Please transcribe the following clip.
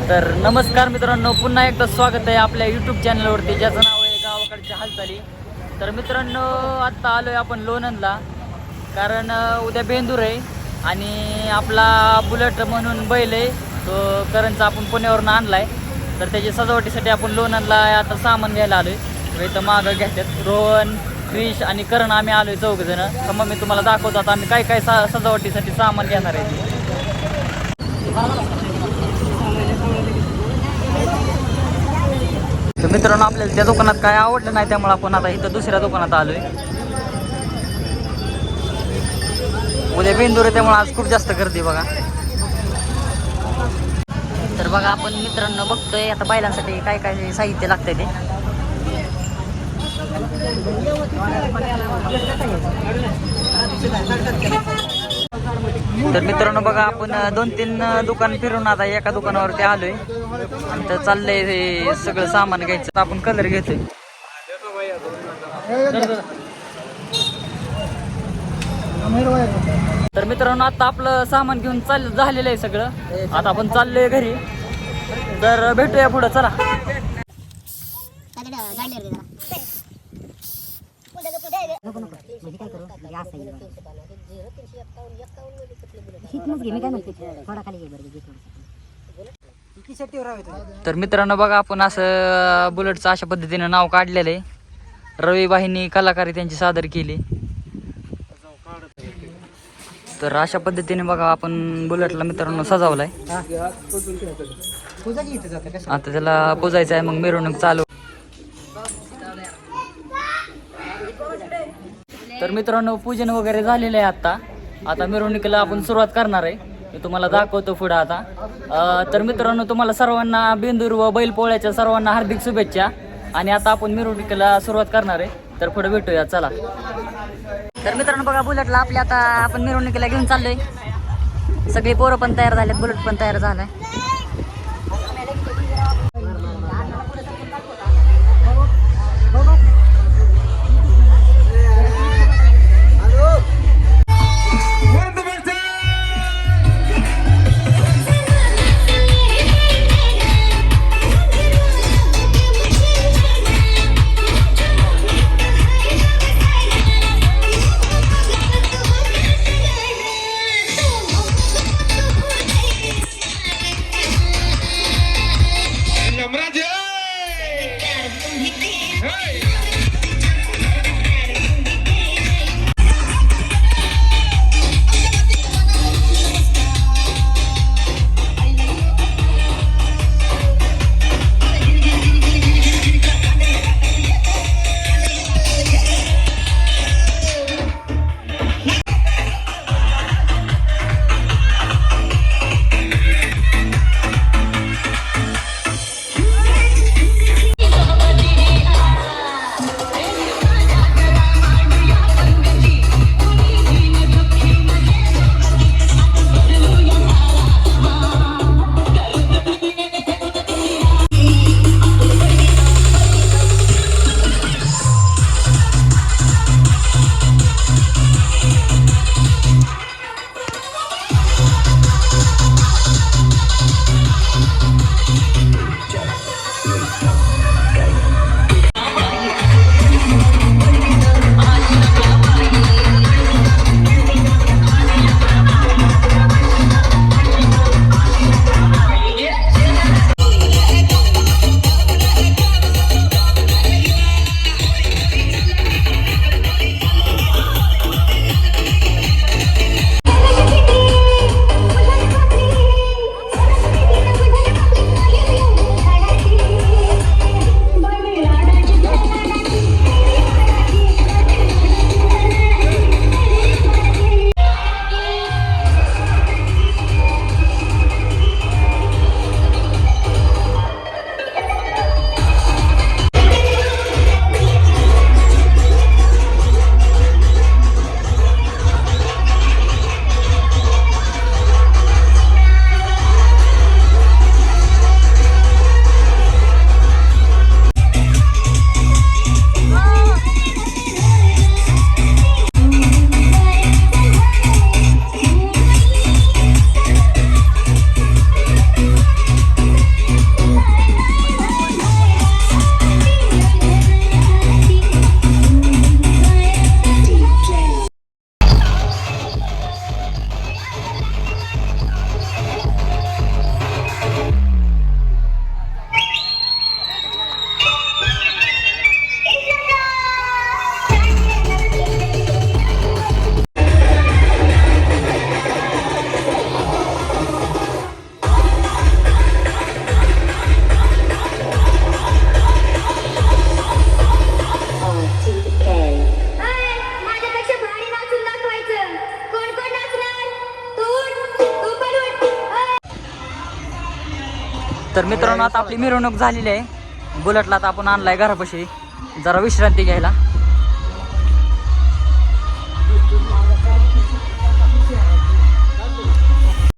तर नमस्कार मित्रांनो, पुन्हा एकदा स्वागत आहे आपल्या यूट्यूब चॅनलवरती, ज्याचं नाव आहे गावाकडच्या हालचाली. तर मित्रांनो, आत्ता आलो आहे आपण लोणंदला, कारण उद्या बेंदूर आहे आणि आपला बुलेट म्हणून बैल आहे तो करणचा आपण पुण्यावरून आणला आहे. तर त्याची सजावटीसाठी आपण लोणंदला आता सामान घ्यायला आलो आहे. इथं मागं घेतात रोहन, क्रिश आणि करण, आम्ही आलो आहे चौघजणं. तर मग मी तुम्हाला दाखवतो आता आम्ही काय काय सजावटीसाठी सामान घेणार आहे. तर मित्रांनो, आपल्याला त्या दुकानात काय आवडलं नाही, त्यामुळे आपण आता इथं दुसऱ्या दुकानात आलोय. उद्या बेंदूर आहे त्यामुळे आज खूप जास्त गर्दी बघा. तर बघा आपण मित्रांनो बघतोय आता बैलांसाठी काय काय साहित्य लागतंय ते. तर मित्रांनो बघा, आपण 2-3 दुकान फिरून आता एका दुकानावरती आलोय आणि तर चाललंय हे सगळं सामान घ्यायचं. आपण कलर घेतोय. तर मित्रांनो, आता आपलं सामान घेऊन झालेलं आहे सगळं. आता आपण चाललोय घरी. तर भेटूया पुढं, चला. तर मित्रांनो बघा, आपण असं बुलेटचं अशा पद्धतीने नाव काढलेलं आहे. रवी वाहिनी कलाकारी त्यांची सादर केली. तर अशा पद्धतीने बघा आपण बुलेटला मित्रांनो सजावलाय. आता त्याला पुजायचं आहे, मग मिरवणूक चालू. तर मित्रांनो, पूजन वगैरे झालेलं आहे. आता मिरवणुकीला आपण सुरुवात करणार आहे. मी तुम्हाला दाखवतो पुढं आता. तर मित्रांनो, तुम्हाला सर्वांना बेंदूर व बैलपोळ्याच्या सर्वांना हार्दिक शुभेच्छा. आणि आता आपण मिरवणुकीला सुरुवात करणार आहे. तर पुढे भेटूया, चला. तर मित्रांनो बघा, बुलेटला आपल्या आता आपण मिरवणुकीला घेऊन चाललोय. सगळी पोरं पण तयार झालेत, बुलेट पण तयार झालाय. तर मित्रांनो आता आपली मिरवणूक झालेली आहे. बुलेटला आता आपण आणलाय घरापाशी जरा विश्रांती घ्यायला.